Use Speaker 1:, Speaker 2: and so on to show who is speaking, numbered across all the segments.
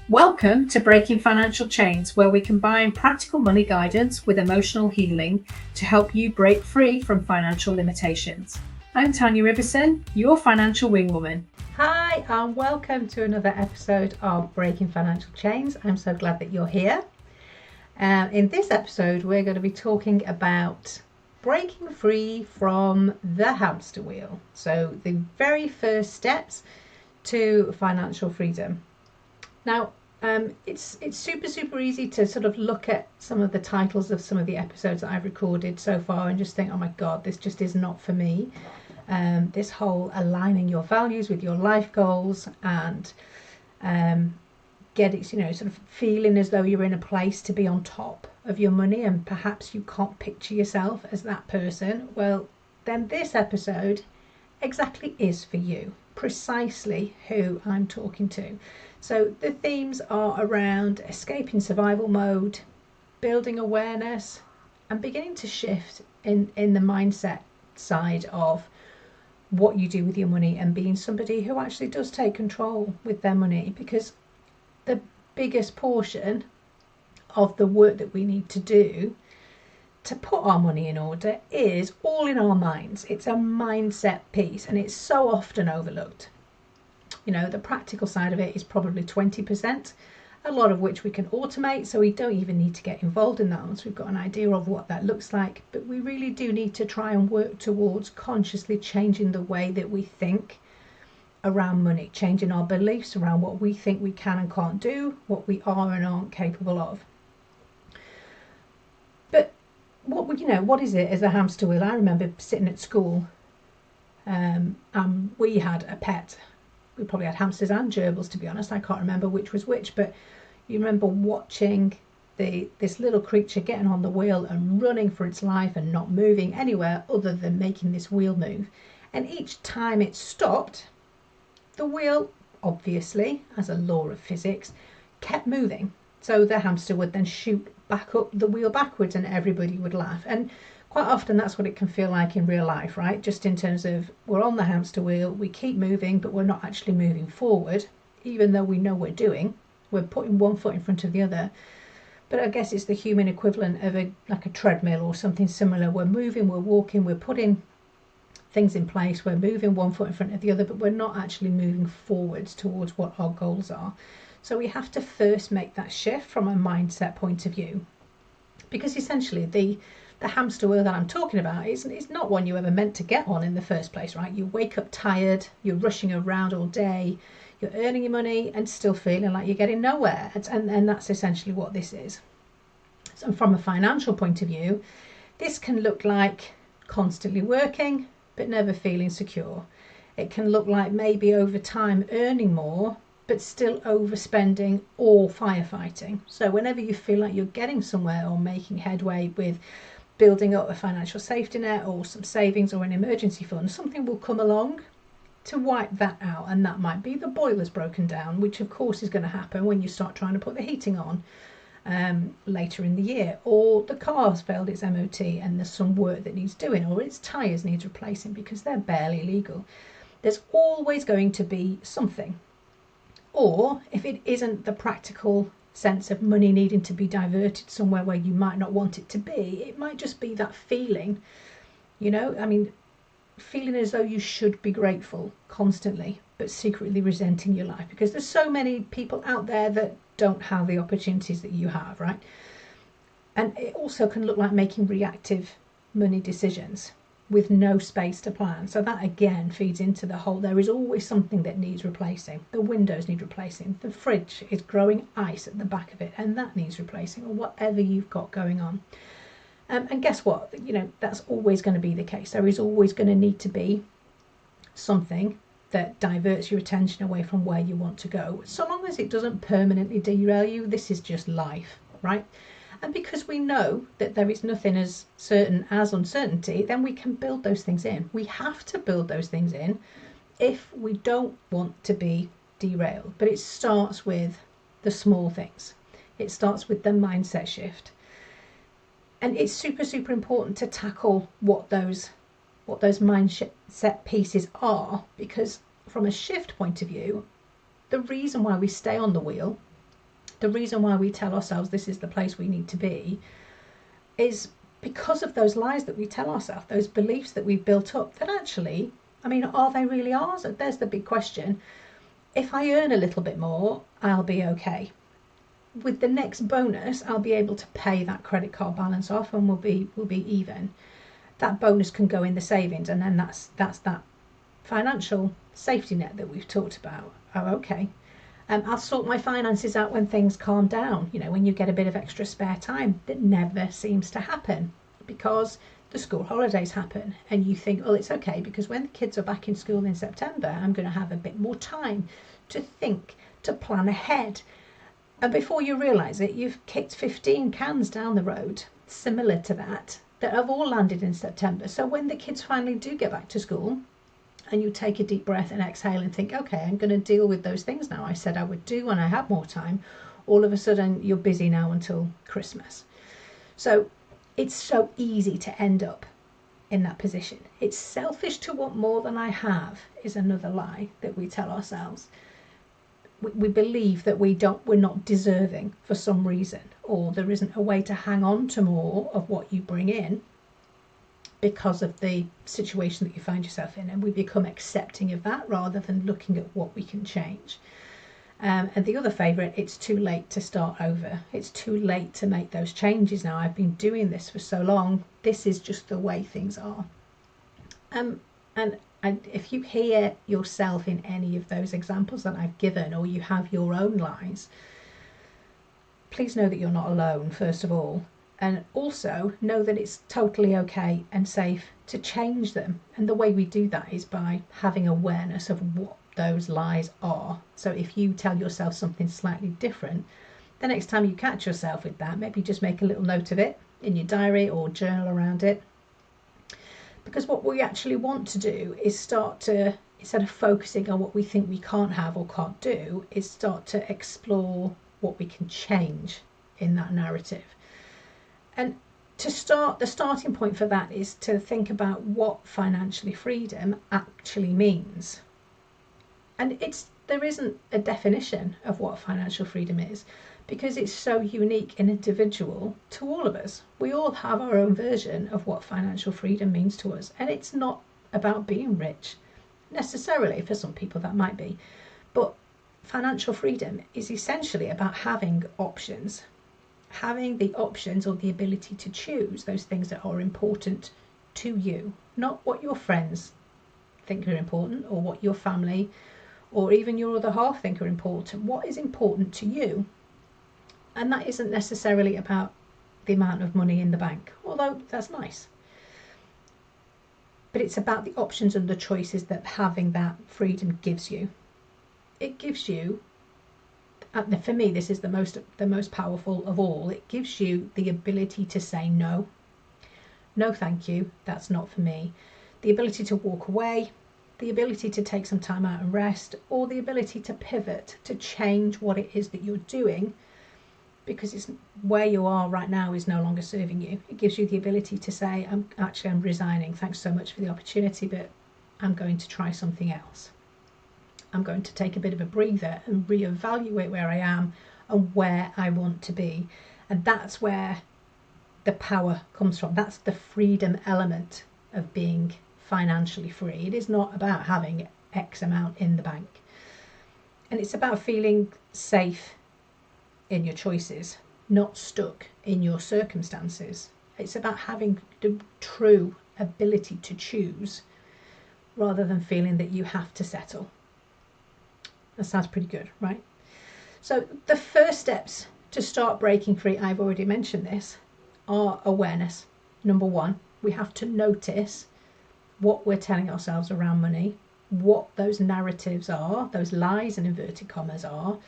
Speaker 1: Welcome to Breaking Financial Chains, where we combine practical money guidance with emotional healing to help you break free from financial limitations. I'm Tanya Riverson, your financial wingwoman.
Speaker 2: Hi, and welcome to another episode of Breaking Financial Chains. I'm so glad that you're here. In this episode, we're going to be talking about breaking free from the hamster wheel. So, the very first steps to financial freedom. Now, it's super easy to sort of look at some of the titles of some of the episodes that I've recorded so far and just think, oh my God, this just is not for me. This whole aligning your values with your life goals and getting, sort of feeling as though you're in a place to be on top of your money and perhaps you can't picture yourself as that person. Well, then this episode exactly is for you, precisely who I'm talking to. So the themes are around escaping survival mode, building awareness, and beginning to shift in the mindset side of what you do with your money and being somebody who actually does take control with their money, because the biggest portion of the work that we need to do to put our money in order is all in our minds. It's a mindset piece and it's so often overlooked. The practical side of it is probably 20%, a lot of which we can automate, so we don't even need to get involved in that once we've got an idea of what that looks like. But we really do need to try and work towards consciously changing the way that we think around money, changing our beliefs around what we think we can and can't do, what we are and aren't capable of. But what is it as a hamster wheel? I remember sitting at school and we had a pet. We probably had hamsters and gerbils, to be honest. I can't remember which was which, but you remember watching this little creature getting on the wheel and running for its life and not moving anywhere other than making this wheel move. And each time it stopped, the wheel, obviously, as a law of physics, kept moving. So the hamster would then shoot back up the wheel backwards and everybody would laugh. And quite often that's what it can feel like in real life, right? Just in terms of we're on the hamster wheel, we keep moving, but we're not actually moving forward, even though we know we're doing. We're putting one foot in front of the other. But I guess it's the human equivalent of like a treadmill or something similar. We're moving, we're walking, we're putting things in place, we're moving one foot in front of the other, but we're not actually moving forwards towards what our goals are. So we have to first make that shift from a mindset point of view, because essentially the hamster wheel that I'm talking about is not one you ever meant to get on in the first place, right? You wake up tired, you're rushing around all day, you're earning your money and still feeling like you're getting nowhere. And that's essentially what this is. So from a financial point of view, this can look like constantly working but never feeling secure. It can look like maybe over time earning more but still overspending or firefighting. So whenever you feel like you're getting somewhere or making headway with building up a financial safety net or some savings or an emergency fund, something will come along to wipe that out. And that might be the boiler's broken down, which of course is going to happen when you start trying to put the heating on later in the year, or the car's failed its MOT and there's some work that needs doing, or its tyres needs replacing because they're barely legal. There's always going to be something. Or if it isn't the practical sense of money needing to be diverted somewhere where you might not want it to be, it might just be that feeling, feeling as though you should be grateful constantly but secretly resenting your life because there's so many people out there that don't have the opportunities that you have, right? And it also can look like making reactive money decisions with no space to plan. So that again feeds into the whole, there is always something that needs replacing. The windows need replacing, the fridge is growing ice at the back of it and that needs replacing, or whatever you've got going on. And guess what, that's always going to be the case. There is always going to need to be something that diverts your attention away from where you want to go, so long as it doesn't permanently derail you. This is just life, right? And because we know that there is nothing as certain as uncertainty, then we can build those things in. We have to build those things in if we don't want to be derailed. But it starts with the small things. It starts with the mindset shift. And it's super important to tackle what those mindset pieces are, because from a shift point of view, the reason why we stay on the wheel the reason why we tell ourselves this is the place we need to be is because of those lies that we tell ourselves, those beliefs that we've built up that actually, I mean, are they really ours? There's the big question. If I earn a little bit more, I'll be okay. With the next bonus, I'll be able to pay that credit card balance off and we'll be even. That bonus can go in the savings, and then that's that financial safety net that we've talked about. Oh, okay. I'll sort my finances out when things calm down, you know, when you get a bit of extra spare time. That never seems to happen because the school holidays happen and you think, oh, it's okay because when the kids are back in school in September, I'm going to have a bit more time to think, to plan ahead. And before you realise it, you've kicked 15 cans down the road similar to that have all landed in September. So when the kids finally do get back to school, and you take a deep breath and exhale and think, okay, I'm going to deal with those things now I said I would do when I had more time, all of a sudden you're busy now until Christmas. So it's so easy to end up in that position. It's selfish to want more than I have is another lie that we tell ourselves. We believe that we're not deserving for some reason, or there isn't a way to hang on to more of what you bring in because of the situation that you find yourself in, and we become accepting of that rather than looking at what we can change. And the other favourite, it's too late to start over. It's too late to make those changes now. I've been doing this for so long. This is just the way things are. And if you hear yourself in any of those examples that I've given, or you have your own lies, please know that you're not alone, first of all. And also know that it's totally okay and safe to change them. And the way we do that is by having awareness of what those lies are. So if you tell yourself something slightly different, the next time you catch yourself with that, maybe just make a little note of it in your diary or journal around it. Because what we actually want to do is start to, instead of focusing on what we think we can't have or can't do, is start to explore what we can change in that narrative. And to start, the starting point for that is to think about what financially freedom actually means. And there isn't a definition of what financial freedom is, because it's so unique and individual to all of us. We all have our own version of what financial freedom means to us. And it's not about being rich, necessarily. For some people that might be. But financial freedom is essentially about having options. Having the options or the ability to choose those things that are important to you, not what your friends think are important, or what your family or even your other half think are important. What is important to you? And that isn't necessarily about the amount of money in the bank, although that's nice. But it's about the options and the choices that having that freedom gives you. It gives you, for me, this is the most powerful of all. It gives you the ability to say no. No, thank you. That's not for me. The ability to walk away, the ability to take some time out and rest, or the ability to pivot, to change what it is that you're doing, because it's where you are right now is no longer serving you. It gives you the ability to say, I'm resigning. Thanks so much for the opportunity, but I'm going to try something else. I'm going to take a bit of a breather and reevaluate where I am and where I want to be. And that's where the power comes from. That's the freedom element of being financially free. It is not about having X amount in the bank. And it's about feeling safe in your choices, not stuck in your circumstances. It's about having the true ability to choose rather than feeling that you have to settle. That sounds pretty good, right? So the first steps to start breaking free, I've already mentioned this, are awareness. Number one, we have to notice what we're telling ourselves around money, what those narratives are, those lies and inverted commas are,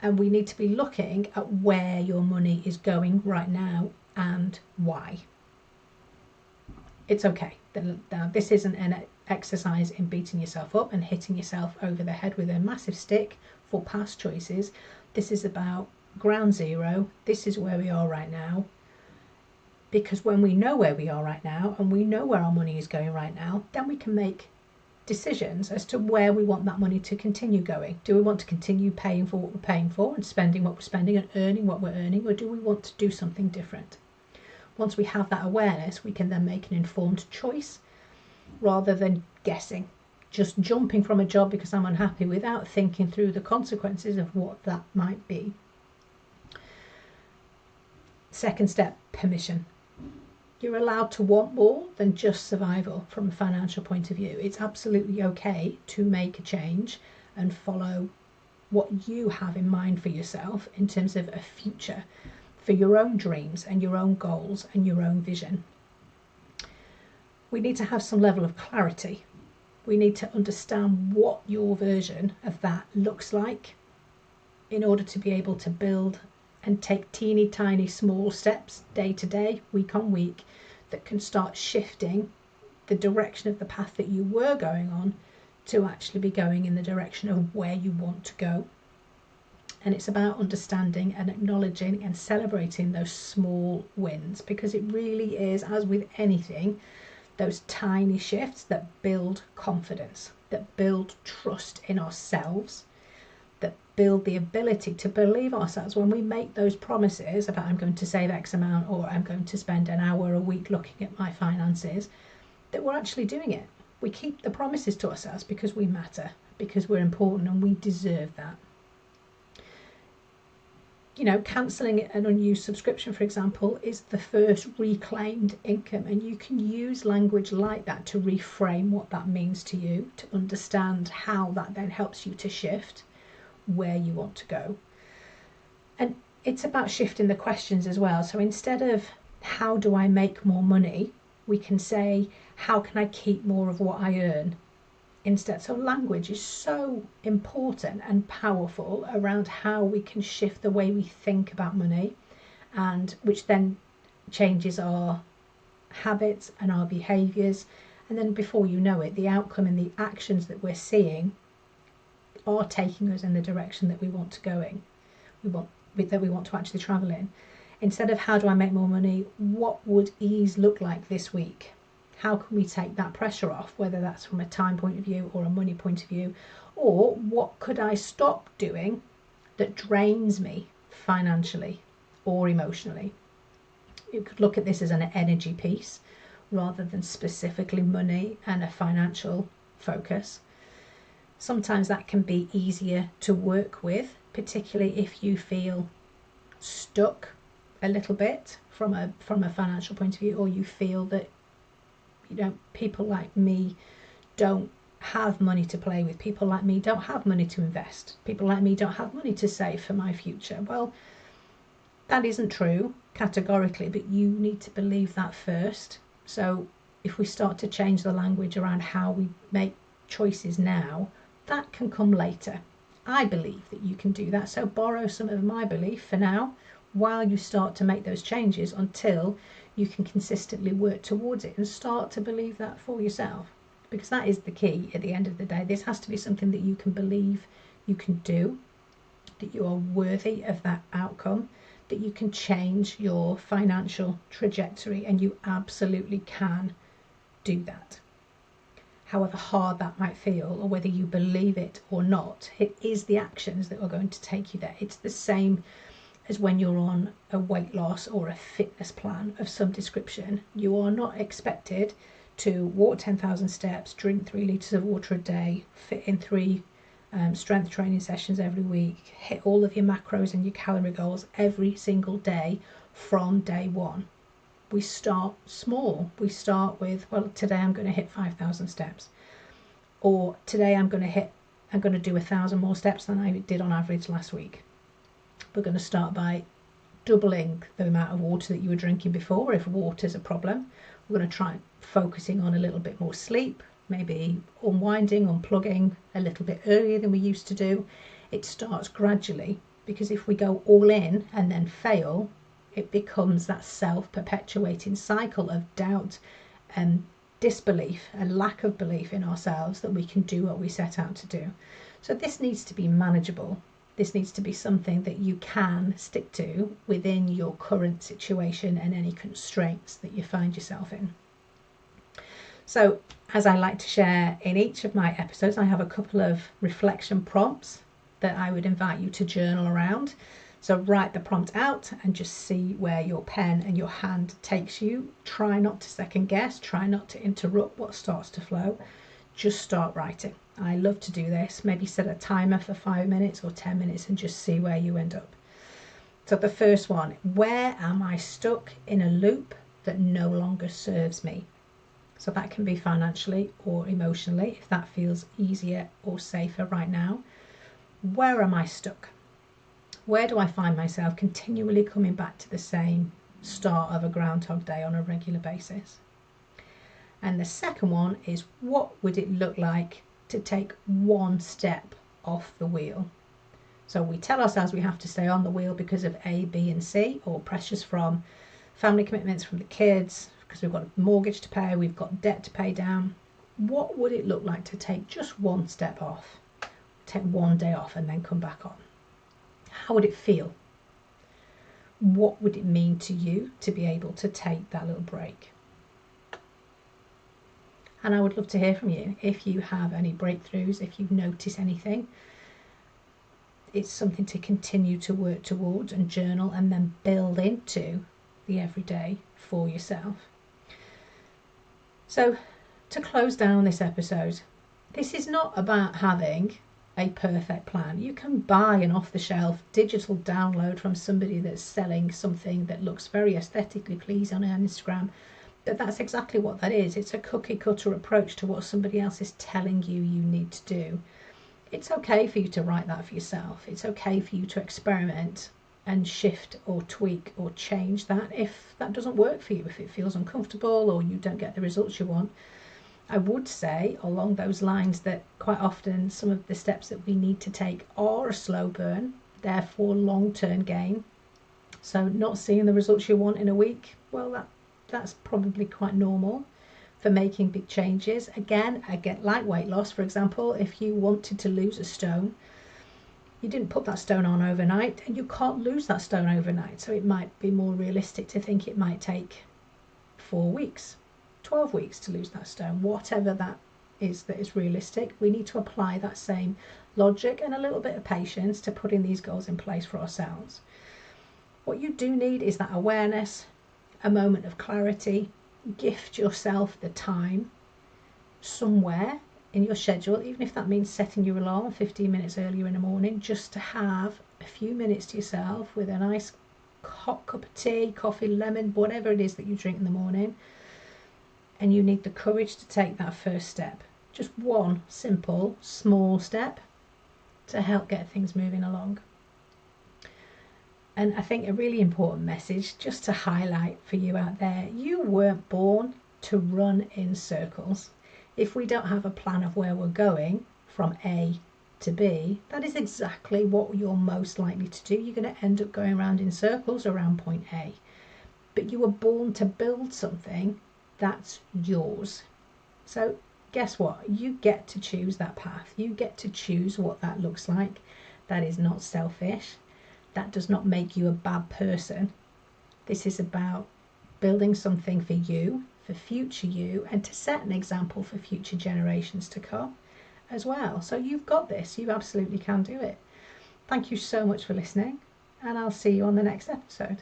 Speaker 2: and we need to be looking at where your money is going right now and why. It's okay. Now, this isn't an exercise in beating yourself up and hitting yourself over the head with a massive stick for past choices. This is about ground zero. This is where we are right now. Because when we know where we are right now and we know where our money is going right now, then we can make decisions as to where we want that money to continue going. Do we want to continue paying for what we're paying for and spending what we're spending and earning what we're earning, or do we want to do something different? Once we have that awareness, we can then make an informed choice rather than guessing, just jumping from a job because I'm unhappy without thinking through the consequences of what that might be. Second step, permission. You're allowed to want more than just survival from a financial point of view. It's absolutely okay to make a change and follow what you have in mind for yourself in terms of a future for your own dreams and your own goals and your own vision. We need to have some level of clarity. We need to understand what your version of that looks like in order to be able to build and take teeny tiny small steps day to day, week on week, that can start shifting the direction of the path that you were going on to actually be going in the direction of where you want to go. And it's about understanding and acknowledging and celebrating those small wins, because it really is, as with anything, those tiny shifts that build confidence, that build trust in ourselves, that build the ability to believe ourselves when we make those promises about I'm going to save X amount or I'm going to spend an hour a week looking at my finances, that we're actually doing it. We keep the promises to ourselves because we matter, because we're important and we deserve that. You know, cancelling an unused subscription, for example, is the first reclaimed income, and you can use language like that to reframe what that means to you, to understand how that then helps you to shift where you want to go. And it's about shifting the questions as well. So instead of how do I make more money, we can say how can I keep more of what I earn instead. So language is so important and powerful around how we can shift the way we think about money, and which then changes our habits and our behaviours, and then before you know it, the outcome and the actions that we're seeing are taking us in the direction that we want to that we want to actually travel in. Instead of how do I make more money, what would ease look like this week? How can we take that pressure off, whether that's from a time point of view or a money point of view? Or what could I stop doing that drains me financially or emotionally? You could look at this as an energy piece rather than specifically money and a financial focus. Sometimes that can be easier to work with, particularly if you feel stuck a little bit from a financial point of view, or you feel that people like me don't have money to play with. People like me don't have money to invest. People like me don't have money to save for my future. Well, that isn't true categorically, but you need to believe that first. So if we start to change the language around how we make choices now, that can come later. I believe that you can do that. So borrow some of my belief for now while you start to make those changes until you can consistently work towards it and start to believe that for yourself, because that is the key at the end of the day. This has to be something that you can believe you can do, that you are worthy of that outcome, that you can change your financial trajectory, and you absolutely can do that. However hard that might feel, or whether you believe it or not, it is the actions that are going to take you there. It's the same as when you're on a weight loss or a fitness plan of some description. You are not expected to walk 10,000 steps, drink 3 litres of water a day, fit in 3 strength training sessions every week, hit all of your macros and your calorie goals every single day from day one. We start small. We start with, well, today I'm going to hit 5,000 steps, or today I'm going to do 1,000 more steps than I did on average last week. We're going to start by doubling the amount of water that you were drinking before, if water's a problem. We're going to try focusing on a little bit more sleep, maybe unwinding, unplugging a little bit earlier than we used to do. It starts gradually, because if we go all in and then fail, it becomes that self-perpetuating cycle of doubt and disbelief and lack of belief in ourselves that we can do what we set out to do. So this needs to be manageable. This needs to be something that you can stick to within your current situation and any constraints that you find yourself in. So, as I like to share in each of my episodes, I have a couple of reflection prompts that I would invite you to journal around. So write the prompt out and just see where your pen and your hand takes you. Try not to second guess, try not to interrupt what starts to flow. Just start writing. I love to do this. Maybe set a timer for 5 minutes or 10 minutes and just see where you end up. So the first one, where am I stuck in a loop that no longer serves me? So that can be financially or emotionally, if that feels easier or safer right now. Where am I stuck? Where do I find myself continually coming back to the same start of a Groundhog Day on a regular basis? And the second one is, what would it look like to take one step off the wheel? So we tell ourselves we have to stay on the wheel because of A, B and C, or pressures from family commitments from the kids, because we've got a mortgage to pay, we've got debt to pay down. What would it look like to take just one step off? Take one day off and then come back on. How would it feel? What would it mean to you to be able to take that little break? And I would love to hear from you if you have any breakthroughs, if you notice anything. It's something to continue to work towards and journal and then build into the everyday for yourself. So to close down this episode, this is not about having a perfect plan. You can buy an off-the-shelf digital download from somebody that's selling something that looks very aesthetically pleasing on Instagram, but that's exactly what that is. It's a cookie cutter approach to what somebody else is telling you you need to do. It's okay for you to write that for yourself. It's okay for you to experiment and shift or tweak or change that if that doesn't work for you, if it feels uncomfortable or you don't get the results you want. I would say along those lines that quite often some of the steps that we need to take are a slow burn, therefore long-term gain. So not seeing the results you want in a week, well, that's probably quite normal for making big changes. Again, like weight loss, for example, if you wanted to lose a stone, you didn't put that stone on overnight and you can't lose that stone overnight. So it might be more realistic to think it might take 4 weeks. 12 weeks to lose that stone, whatever that is realistic. We need to apply that same logic and a little bit of patience to putting these goals in place for ourselves. What you do need is that awareness, a moment of clarity. Gift yourself the time somewhere in your schedule, even if that means setting your alarm 15 minutes earlier in the morning, just to have a few minutes to yourself with a nice hot cup of tea, coffee, lemon, whatever it is that you drink in the morning. And you need the courage to take that first step. Just one simple, small step to help get things moving along. And I think a really important message just to highlight for you out there, you weren't born to run in circles. If we don't have a plan of where we're going from A to B, that is exactly what you're most likely to do. You're going to end up going around in circles around point A. But you were born to build something that's yours. So guess what? You get to choose that path. You get to choose what that looks like. That is not selfish. That does not make you a bad person. This is about building something for you, for future you, and to set an example for future generations to come as well. So you've got this. You absolutely can do it. Thank you so much for listening, and I'll see you on the next episode.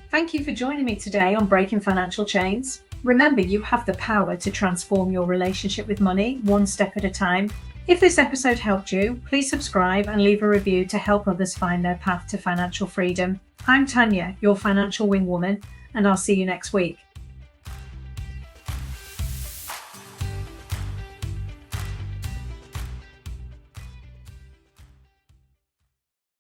Speaker 1: Thank you for joining me today on Breaking Financial Chains. Remember, you have the power to transform your relationship with money one step at a time. If this episode helped you, please subscribe and leave a review to help others find their path to financial freedom. I'm Tanya, your financial wing woman, and I'll see you next week.